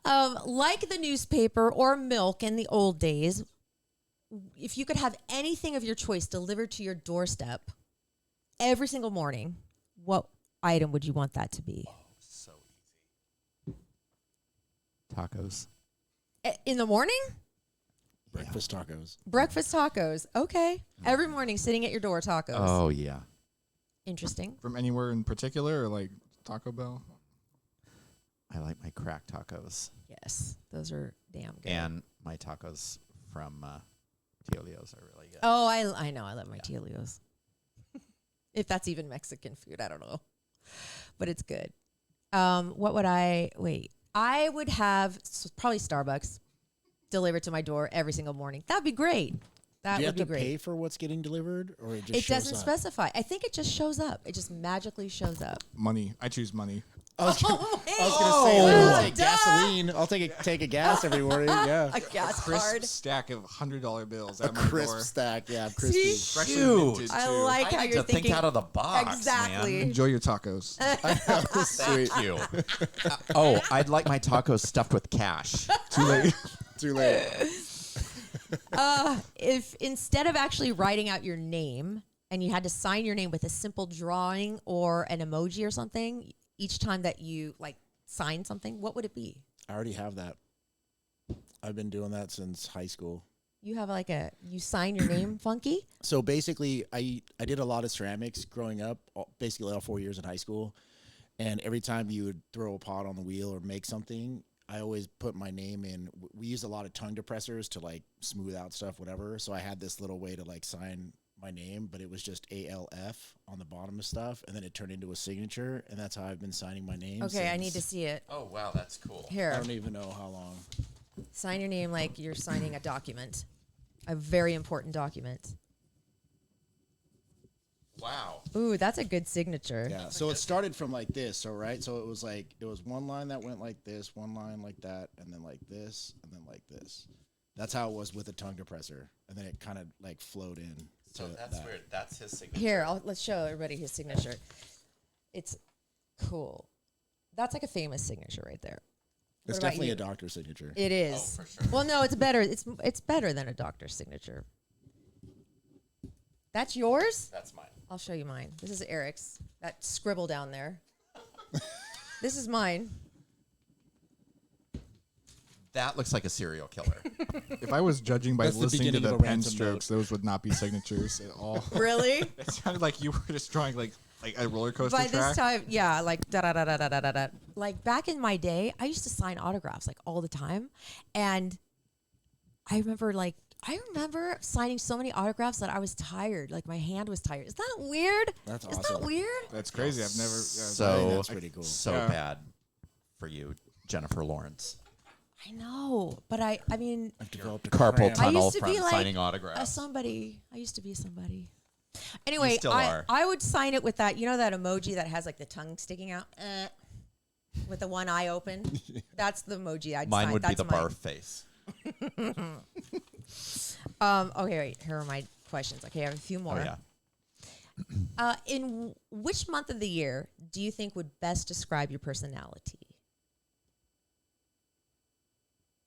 Like the newspaper or milk in the old days, if you could have anything of your choice delivered to your doorstep every single morning, what item would you want that to be? So easy. Tacos. In the morning? Breakfast tacos. Breakfast tacos. Okay. Every morning sitting at your door, tacos. Oh yeah. Interesting. From anywhere in particular, or like Taco Bell? I like my crack tacos Yes. Those are damn good. and my tacos from Teolio's are really good. Oh, I know. I love my Teolios. If that's even Mexican food, I don't know. But it's good. What would I would have probably Starbucks. delivered to my door every single morning. That'd be great. That Do you would have be to great. pay for what's getting delivered, or it just It shows doesn't up? specify. I think it just shows up. It just magically shows up. Money. I choose money. I was gonna, Oh, I was gonna say, I'll take duh. gasoline. I'll take a gas every morning. Yeah, A gas Crisp card. stack of $100 bills a at my crisp door. stack. Yeah, crispy. Freshly Shoot. minted, I too. like how I need you're to think thinking. out of the box, Exactly. man. Enjoy your tacos. Thank you. Oh, I'd like my tacos stuffed with cash. Too late. Too late. If instead of actually writing out your name and you had to sign your name with a simple drawing or an emoji or something each time that you like sign something, what would it be? I already have that. I've been doing that since high school. You have like you sign your name funky? So basically, I did a lot of ceramics growing up, basically all 4 years in high school. And every time you would throw a pot on the wheel or make something, I always put my name in. We used a lot of tongue depressors to like smooth out stuff, whatever. So I had this little way to like sign my name, but it was just ALF on the bottom of stuff. And then it turned into a signature. And that's how I've been signing my name. Okay, I need to see it. Oh, wow, that's cool. I Here, don't even know how long. sign your name like you're signing a document, a very important document. Wow. Ooh, that's a good signature. Yeah. So it started from like this. So, right. So it was like, it was one line that went like this, one line like that, and then like this, and then like this. That's how it was with the tongue depressor. And then it kind of like flowed in. So to that's that. weird. That's his signature. Here, let's show everybody his signature. It's cool. That's like a famous signature right there. It's What about definitely you? a doctor's signature. It is. Oh, for sure. Well, no, it's better. It's better than a doctor's signature. That's yours? That's mine. I'll show you mine. This is Eric's. That scribble down there. This is mine. That looks like a serial killer. If I was judging by That's the listening to beginning the of a pen ransom strokes, those would not be signatures at all. Really? It sounded like you were just drawing like a roller coaster By track. this time, yeah, like da da da da da da da da. Like back in my day, I used to sign autographs like all the time, and I remember signing so many autographs that I was tired. Like my hand was tired. Is that weird? That's Is awesome. that weird? That's crazy. I've never. So that's pretty cool. So Yeah. bad for you, Jennifer Lawrence. I know, but I mean, I've developed a Carpal cramp. I tunnel used to from be like signing autographs. somebody. I used to be somebody. Anyway, still are. I would sign it with that. You know that emoji that has like the tongue sticking out, with the one eye open. That's the emoji I'd Mine sign. would be That's the mine. barf face. Okay, wait. Here are my questions. Okay, I have a few more. Oh yeah. In which month of the year do you think would best describe your personality?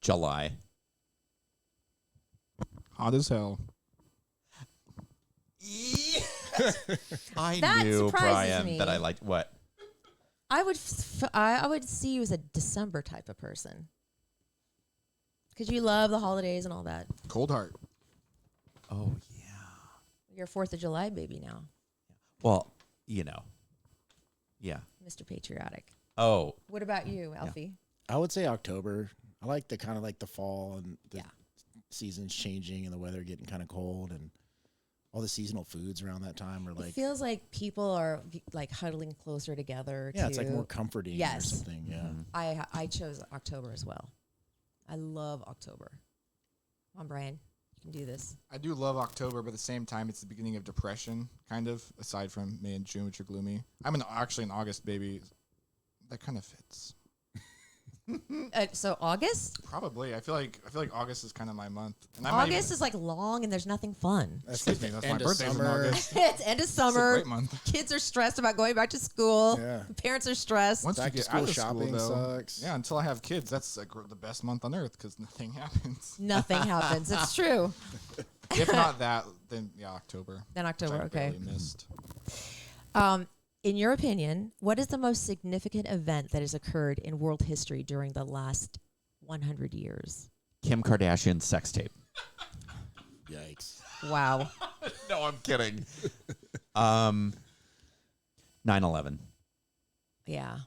July. Hot as hell. I That knew, surprises Bryan, me. that I liked what? I would see you as a December type of person because you love the holidays and all that. Cold heart. Oh yeah. You're a 4th of July baby now, Well, you know. Yeah. Mr. Patriotic. Oh, What about you, Alfie? I would say October. I like the kind of like the fall and the Yeah. seasons changing and the weather getting kind of cold and all the seasonal foods around that time are It like, feels like people are like huddling closer together. yeah, it's like to- more comforting Yes. or something. Yeah. I chose October as well. I love October. Come on, Bryan, you can do this. I do love October, but at the same time, it's the beginning of depression, kind of, aside from May and June, which are gloomy. I'm actually an August baby. That kind of fits. So August. Probably. I feel like August is kind of my month. And I might even- August is like long and there's nothing fun. That's Excuse me, that's my end of birthday's in summer. August. It's end of It's a summer. great month. Kids are stressed about going back to school. Yeah. Parents are stressed. Once Back you to get out school of school, shopping though, sucks. yeah, until I have kids, that's like the best month on earth because nothing happens. Nothing happens. It's true. If not that, then yeah, October. Then which October, I okay. barely missed. In your opinion, what is the most significant event that has occurred in world history during the last 100 years? Kim Kardashian's sex tape. Yikes. Wow. No, I'm kidding. 9/11. Yeah.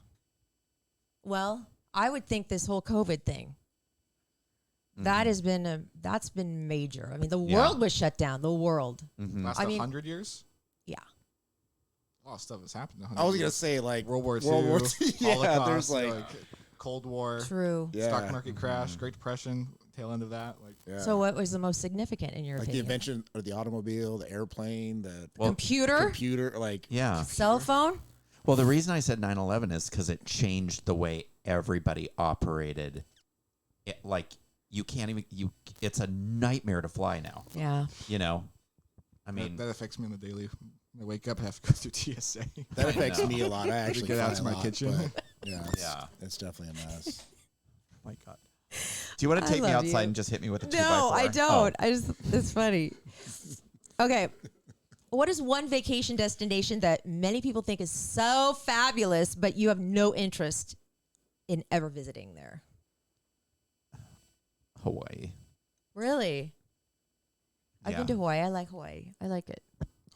Well, I would think this whole COVID thing. That has been that's been major. I mean, the Yeah. world was shut down. The world. Last I mean- 100 years? Yeah. A lot of stuff has happened. in I 100 was going to years. say like World War II, World War II. Yeah, Holocaust, there's like, Cold War, True. yeah. stock market crash, Great Depression. tail end of that. Like, Yeah. So what was the most significant in your like the opinion? invention of the automobile, the airplane, the Computer? like Yeah. Cell phone? Well, the reason I said 9/11 is because it changed the way everybody operated. Like you can't even it's a nightmare to fly now. Yeah. You know, I mean, that affects me on the daily. When I wake up, I have to go through TSA. that affects me a lot. I actually get out fly to a my lot, kitchen. but yeah, it's definitely a mess. my God. Do you want to take me love outside you. and just hit me with a 2x4? No, I don't. Oh. It's funny. Okay. What is one vacation destination that many people think is so fabulous, but you have no interest in ever visiting there? Hawaii. Really? I've Yeah. been to Hawaii. I like Hawaii. I like it.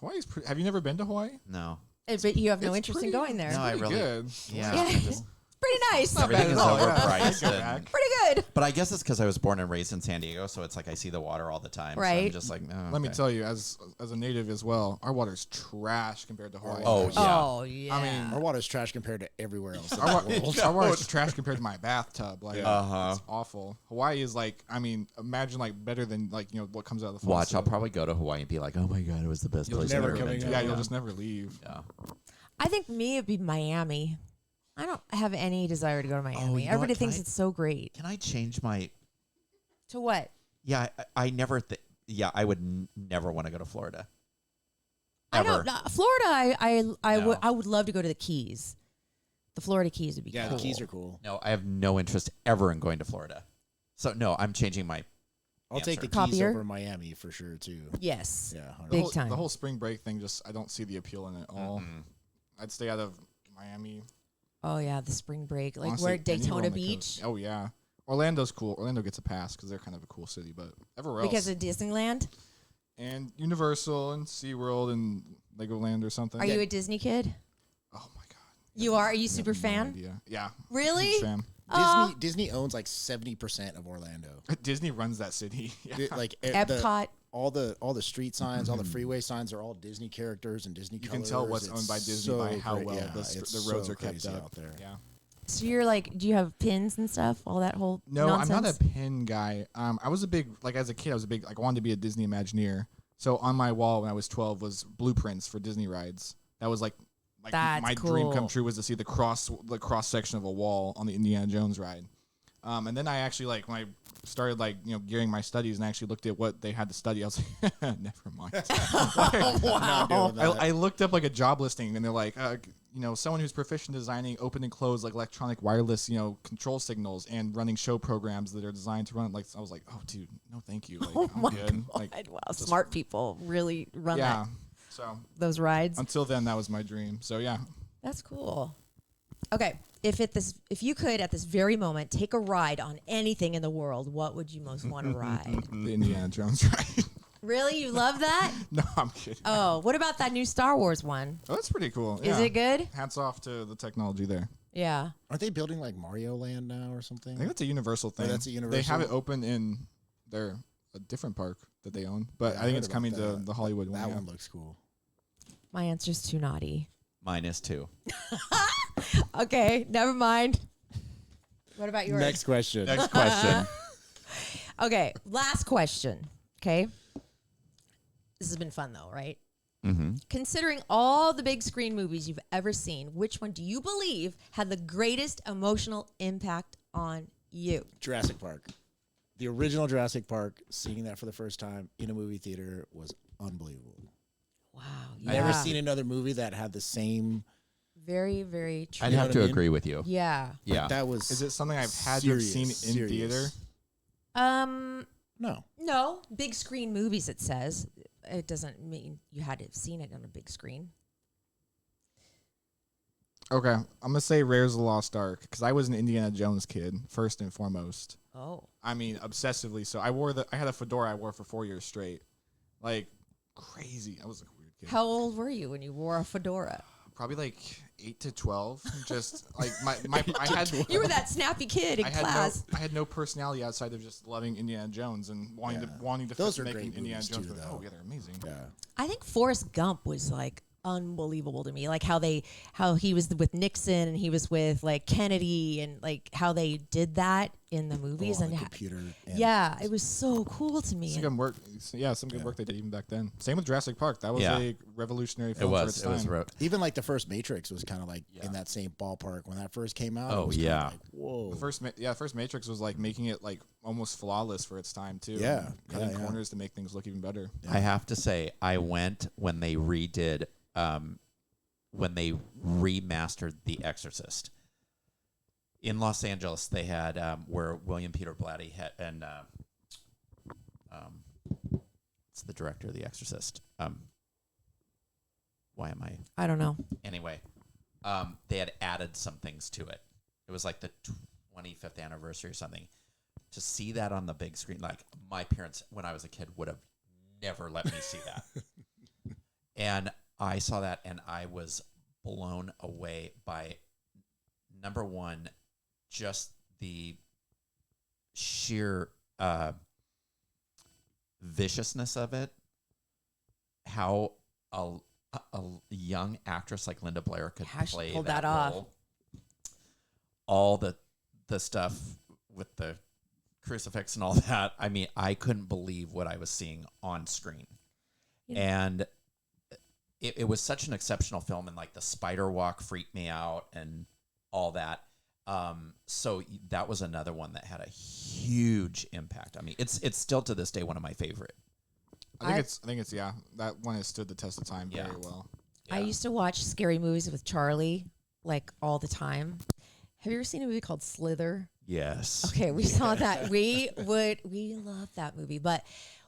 Hawaii's pretty. Have you never been to Hawaii? No. But you have no It's interest in pretty- going there. No, I Pretty really. good. Yeah. Yeah. I just- Pretty nice. Not Everything bad is at all, yeah. overpriced Go and- back. Pretty good. But I guess it's because I was born and raised in San Diego, so it's like I see the water all the time. So Right. I'm just like, no. Let me tell you, as a native as well, our water's trash compared to Hawaii. Oh, yeah. Oh, yeah. I mean, Our water's trash compared to everywhere else in Our, the world. our water's trash compared to my bathtub. Like, Uh-huh. it's awful. Hawaii is like, I mean, imagine like better than like what comes out of the Watch, faucet. I'll probably go to Hawaii and be like, oh my God, it was the best You'll place just I've never ever coming been to. out. Yeah, you'll just never leave. Yeah. I think me, it'd be Miami. I don't have any desire to go to Miami. you know what? Everybody Can thinks I- it's so great. Can I change my? To what? Yeah, I never. I would never want to go to Florida. I Ever. don't. Florida. No. I would love to go to the Keys. The Florida Keys would be Yeah, cool. the Keys are cool. No, I have no interest ever in going to Florida. So no, I'm changing my. I'll take the Answer. Keys Copier? over Miami for sure too. Yes. Yeah, 100%. Big time. The whole spring break thing, just I don't see the appeal in it at all. I'd stay out of Miami. Oh yeah, the spring break, like Honestly, we're anywhere Daytona on the Beach coast. Oh yeah, Orlando's cool. Orlando gets a pass because they're kind of a cool city, but everywhere else. because of Disneyland. And Universal and SeaWorld and Legoland or something. Are you a Disney kid? Oh my god. You are. Are you I have super no fan? idea. Yeah. Really? Huge fan. Disney owns like 70% of Orlando. Disney runs that city. Yeah. Like Epcot. all the street signs, all the freeway signs are all Disney characters and Disney You colors. can tell what's It's owned by Disney so by how great. well Yeah, the it's roads so are kept crazy up out there. Yeah. So you're like, do you have pins and stuff? All that whole No, nonsense? I'm not a pin guy. I was a big, like as a kid, I was a big, like I wanted to be a Disney Imagineer. So on my wall when I was 12 was blueprints for Disney rides. That was like That's my dream come cool. true was to see the cross section of a wall on the Indiana Jones ride. And then I actually like when I started like gearing my studies and actually looked at what they had to study, I was like, never mind. Not doing that. I looked up like a job listing and they're like, someone who's proficient designing open and closed like electronic wireless, control signals and running show programs that are designed to run. Like I was like, oh, dude, no, thank you. Like, Oh I'm my good. God. Like, Wow, smart people really run yeah. So those rides. until then, that was my dream. So yeah, That's cool. Okay, if you could at this very moment take a ride on anything in the world, what would you most want to ride? the Indiana Jones ride. Really, you love that? No, I'm kidding. Oh, what about that new Star Wars one? Oh, that's pretty cool. Is Yeah. it good? Hats off to the technology there. Yeah. Aren't they building like Mario Land now or something? I think that's a Universal thing. that's a They have Universal? it open in a different park that they own, but Yeah, I I think heard it's about coming to that. the Hollywood one. That yeah. one looks cool. My answer's too naughty. -2. Okay, never mind. What about yours? Next question. Next question. Okay, last question. Okay. This has been fun though, right? Mm-hmm. Considering all the big screen movies you've ever seen, which one do you believe had the greatest emotional impact on you? Jurassic Park. The original Jurassic Park, seeing that for the first time in a movie theater was unbelievable. Wow. I've never seen another movie that had the same. Very, very true. I'd know have what to I mean? agree with you. Yeah. Yeah. That was. Is it something I've had to have seen in serious. theater? No. No, big screen movies. It says it doesn't mean you had to have seen it on a big screen. Okay, I'm gonna say Rares of the Lost Ark because I was an Indiana Jones kid first and foremost. Oh, I mean, obsessively. So I had a fedora I wore for 4 years straight, like crazy. I was like a weird kid. how old were you when you wore a fedora? Probably like 8 to 12. Just like my I had You were that snappy kid in class. I had no personality outside of just loving Indiana Jones and wanting to Those fit are making great Indiana movies Jones. too, But, though. oh yeah, they're amazing. Yeah. I think Forrest Gump was like unbelievable to me. Like how he was with Nixon and he was with like Kennedy and like how they did that. in the movies, Oh, and the computer. yeah, it was so cool to me. Some good work. Yeah, some good work they did even back then. Same with Jurassic Park. That was a revolutionary film for its time. Even like the first Matrix was kind of like in that same ballpark when that first came out. Oh, it was yeah. like, whoa. The first Matrix was like making it like almost flawless for its time too. Yeah, and cutting corners to make things look even better. Yeah. I have to say, I went when they redid, when they remastered The Exorcist. In Los Angeles, they had where William Peter Blatty had, and it's the director of The Exorcist. Why am I I don't know. anyway? They had added some things to it. It was like the 25th anniversary or something. To see that on the big screen, like my parents, when I was a kid, would have never let me see that. And I saw that, and I was blown away by, number one, just the sheer viciousness of it. How a young actress like Linda Blair could How she play pulled that that off. role. All the stuff with the crucifix and all that. I mean, I couldn't believe what I was seeing on screen. And it was such an exceptional film, and like the spider walk freaked me out and all that. So that was another one that had a huge impact on me. It's still to this day one of my favorite. I think it's that one has stood the test of time very well. I used to watch scary movies with Charlie like all the time. Have you ever seen a movie called Slither? Yes. Okay, we saw that. We love that movie. But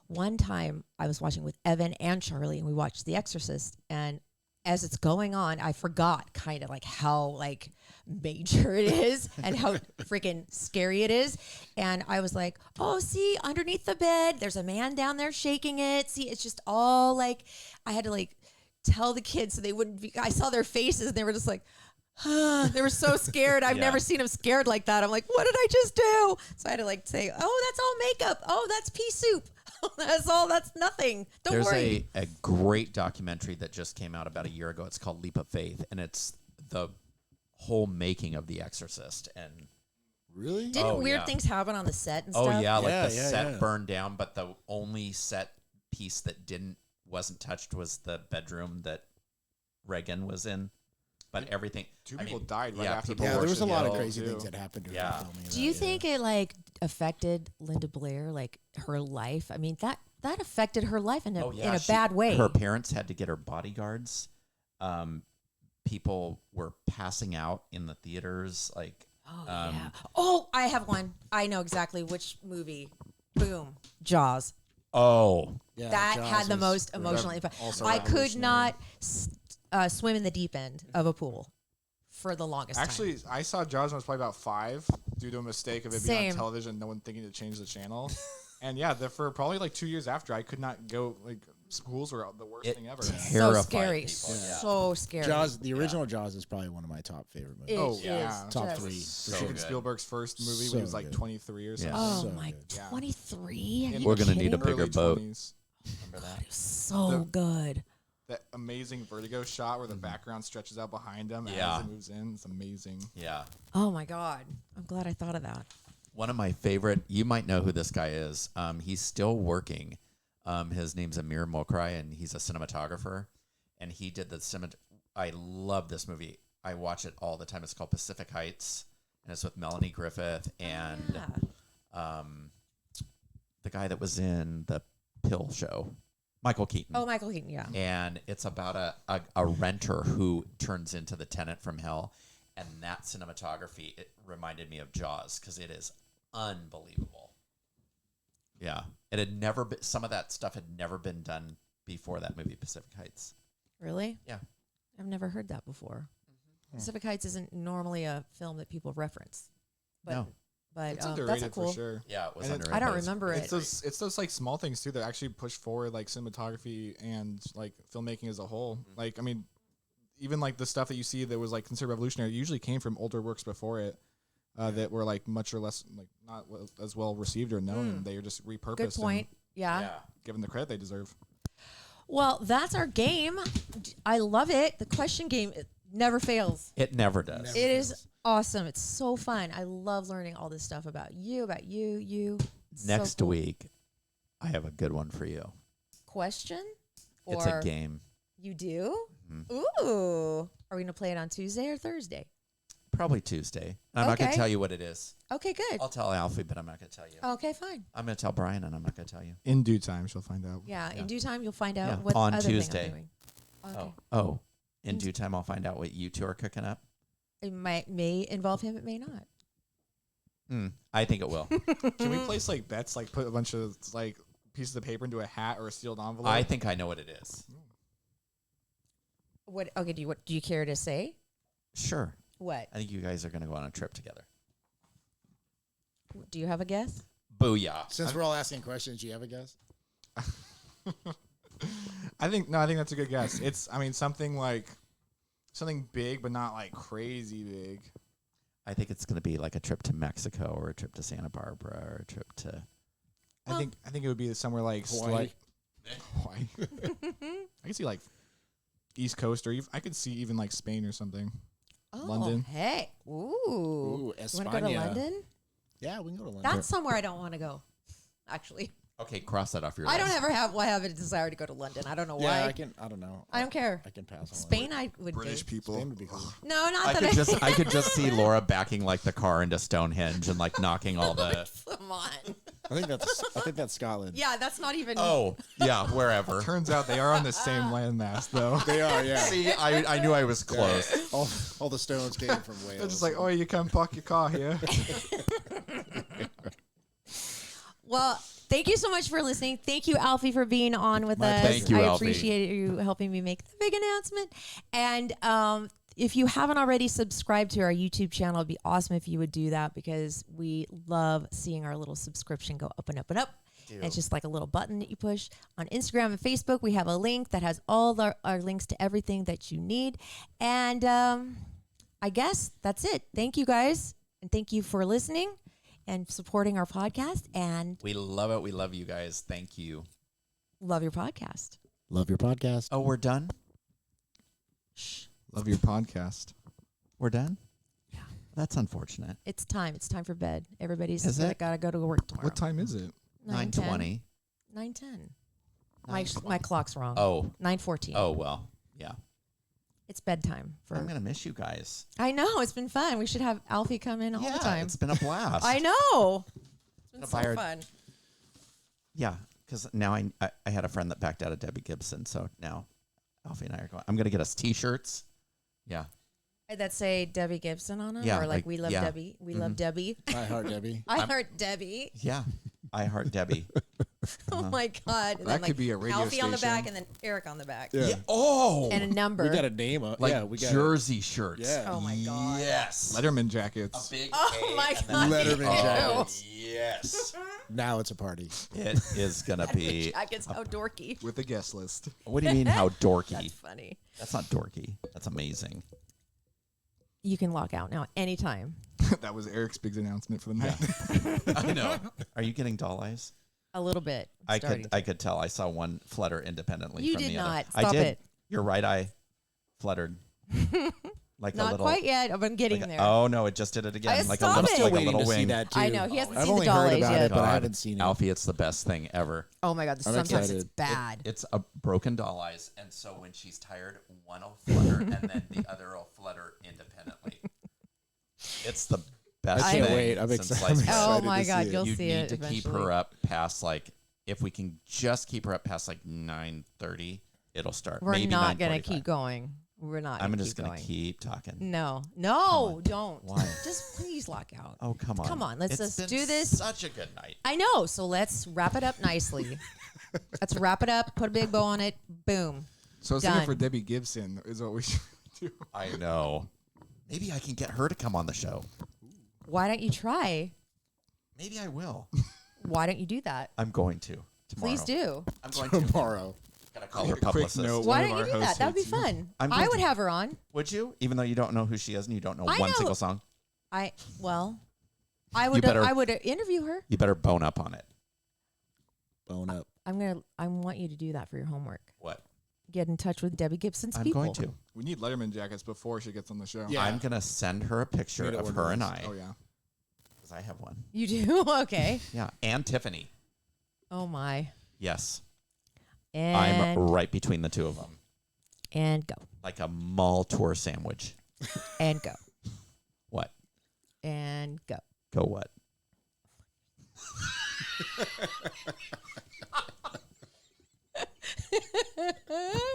one time I was watching with Evan and Charlie, and we watched The Exorcist. And as it's going on, I forgot kind of like how like major it is and how freaking scary it is. And I was like, oh, see, underneath the bed, there's a man down there shaking it. See, it's just all like, I had to like tell the kids so they wouldn't be, I saw their faces and they were just like, they were so scared. I've never seen them scared like that. I'm like, what did I just do? So I had to like say, oh, that's all makeup. Oh, that's pea soup. That's all. That's nothing. Don't worry. There's a great documentary that just came out about a year ago. It's called Leap of Faith, and it's the whole making of The Exorcist. And Really? Didn't weird things happen on the set and stuff? oh yeah, like Yeah, the set burned down, but the only set piece that wasn't touched was the bedroom that Reagan was in. But everything. Two people died right after the Yeah, there was a lot of too. crazy things that happened during the filming. Do you think it like affected Linda Blair, like her life? I mean, that affected her life in a bad way. Her parents had to get her bodyguards. People were passing out in the theaters. Like, yeah. Oh, I have one. I know exactly which movie. Boom. Jaws. Oh, Yeah, That Jaws had the was most emotional impact. also I could revolutionary. not swim in the deep end of a pool for the longest time. Actually, I saw Jaws when I was probably about 5 due to a mistake of it being on television, no one thinking to change the channel. And yeah, for probably like 2 years after, I could not go, like, schools were the worst thing ever. So scary. People. So scary. Jaws, the original Jaws is probably one of my top favorite movies. Oh, It yeah. is Top just- 3. So For sure. Steven good. Spielberg's first movie So when he was like good. 23 or something. Oh So my, good. Yeah. 23? In We're gonna need a kidding? bigger early boat. 20s. remember that? So good. That amazing vertigo shot where the background stretches out behind him Yeah. as it moves in. It's amazing. Yeah. Oh my God. I'm glad I thought of that. One of my favorite, you might know who this guy is. He's still working. His name's Amir Mokrai, and he's a cinematographer. And he did I love this movie. I watch it all the time. It's called Pacific Heights, and it's with Melanie Griffith and the guy that was in the Pill show, Michael Keaton. Oh, Michael Keaton, yeah. And it's about a renter who turns into the tenant from hell. And that cinematography, it reminded me of Jaws because it is unbelievable. Yeah. It had never been, some of that stuff had never been done before that movie, Pacific Heights. Really? Yeah. I've never heard that before. Pacific Heights isn't normally a film that people reference. But, No. But It's that's a underrated cool. for sure. Yeah, it was And underrated. I don't but it's- remember it. It's those like small things too that actually push forward like cinematography and like filmmaking as a whole. Like, I mean, even like the stuff that you see that was like considered revolutionary usually came from older works before it that were like much or less like not as well received or known. And they are just repurposed. Good point. Yeah. Given the credit they deserve. Well, that's our game. I love it. The question game. Never fails. It never does. Never. It is awesome. It's so fun. I love learning all this stuff about you. It's so Next cool. week, I have a good one for you. Question? It's Or a game. You do? Mhm. Ooh. Are we going to play it on Tuesday or Thursday? Probably Tuesday. I'm not going Okay. to tell you what it is. Okay, good. I'll tell Alfie, but I'm not going to tell you. Okay, fine. I'm going to tell Bryan, and I'm not going to tell you. In due time, she'll find out. Yeah, Yeah. in due time, you'll find out Yeah, what on other Tuesday. thing I'm doing. Okay. Oh. In due time, I'll find out what you two are cooking up. It may involve him, it may not. I think it will. Can we place like bets, like put a bunch of like pieces of paper into a hat or a sealed envelope? I think I know what it is. What? Okay, do you care to say? Sure. What? I think you guys are going to go on a trip together. Do you have a guess? Booyah. Since we're all asking questions, do you have a guess? I think that's a good guess. It's something big, but not like crazy big. I think it's going to be like a trip to Mexico or a trip to Santa Barbara or a trip to... I think it would be somewhere like Hawaii. Hawaii. I could see like East Coast, or I could see even like Spain or something. Oh, London. Hey. Ooh. You want to go to España. London? Yeah, we can go to London. That's somewhere I don't want to go. Actually, Okay, cross that off your I list. don't ever have a desire to go to London. I don't know yeah, why. I don't know. I don't care. I can pass on Spain, I would British date. people. Spain would be cool. No, not I that could just see Laura backing like the car into Stonehenge and like knocking all the... Come on. I think that's Scotland. Yeah, that's not even. Oh, yeah, wherever. Turns out they are on the same landmass, though. They are, yeah. See, I knew I was close. All the stones came from Wales. They're just like, oh, you can park your car here. Well, thank you so much for listening. Thank you, Alfie, for being on with us. Thank you, I Alfie. appreciate you helping me make the big announcement. And if you haven't already subscribed to our YouTube channel, it'd be awesome if you would do that, because we love seeing our little subscription go up and up and up. And it's just like a little button that you push. On Instagram and Facebook, we have a link that has all our links to everything that you need. And I guess that's it. Thank you, guys. And thank you for listening and supporting our podcast. And We love it. We love you guys. Thank you. love your podcast. Love your podcast. Oh, we're done? Love your podcast. We're done? Yeah. That's unfortunate. It's time. It's time for bed. Everybody's Is it? got to go to work tomorrow. What time is it? 9:20. 9:10. My clock's wrong. Oh. 9:14. Oh, well. Yeah. It's bedtime. I'm going to miss you guys. I know. It's been fun. We should have Alfie come in all the time. It's been a blast. I know. It's been Gonna so buy her- fun. Yeah, because now I had a friend that backed out of Debbie Gibson, so now Alfie and I are going. I'm going to get us T-shirts. Yeah. That say Debbie Gibson on them? Yeah, Or like, we love yeah. Debbie. We love Debbie. I heart Debbie. I heard Debbie. Yeah. I heart Debbie. Oh my God. And That could be a radio Alfie on the back station. and then Eric on the back. Yeah. Oh. And a number. We got a name. like Yeah, we got jersey shirts. Yeah. Oh my God. Yes. Letterman jackets. Big Oh A my and God. then Letterman big O. jackets. Yes. Now it's a party. It is going to be. Jacket's so dorky. With a guest list. What do you mean, how dorky? That's funny. That's not dorky. That's amazing. You can log out now anytime. That was Eric's big announcement for the night. I know. Are you getting doll eyes? A little bit. I Starting could tell. I saw one flutter independently You from did the other. not. I Stop did. it. Your right eye fluttered. Like a Not little. quite yet. I'm getting like a- there. oh no! It just did it again. Like a stop little, it. Still like a waiting little to see wing. that too. I know. He hasn't I've seen only the doll heard eyes about yet. it, but I God, haven't seen it. Alfie, it's the best thing ever. Oh my God. I'm Sometimes excited. it's bad. It's a broken doll eyes, and so when she's tired, one will flutter, and then the other will flutter independently. It's the best I can't thing wait. I'm since excited. sliced bread. Oh excited my to see God. it. You'll You see need it to keep eventually. her up past if we can just keep her up past like 9:30, it'll start. We're Maybe not going to 9:45. keep going. We're not. I'm gonna just keep gonna going. keep talking. No, on. don't. Why? Just please lock out. Oh come on! Come on, let's It's just been do this. Such a good night. I know. So let's wrap it up nicely. Let's wrap it up. Put a big bow on it. Boom. So I was thinking Done. for Debbie Gibson is what we should do. I know. Maybe I can get her to come on the show. Why don't you try? Maybe I will. Why don't you do that? I'm going to tomorrow. Please do. I'm going to. Tomorrow. Gotta call her Quick publicist. note. Why One of don't you our do that? hosts That would be hates you. fun. I'm I going would to. have her on. Would you? Even though you don't know who she is and you don't know I one know. single song, I better- I would interview her. you better bone up on it. Bone up. I want you to do that for your homework. What? Get in touch with Debbie Gibson's I'm people. going to. We need Letterman jackets before she gets on the show. Yeah. I'm going to send her a picture Need to of order her and those. I. Oh, yeah. Because I have one. You do? Okay. Yeah. And Tiffany. Oh my. Yes. And I'm right between the two of them. and go. Like a mall tour sandwich. And go. What? And go. Go what?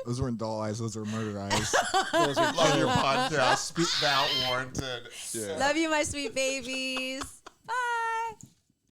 Those weren't doll eyes. Those are murder eyes. Love your podcast. Speak now, warranted. Love you, my sweet babies.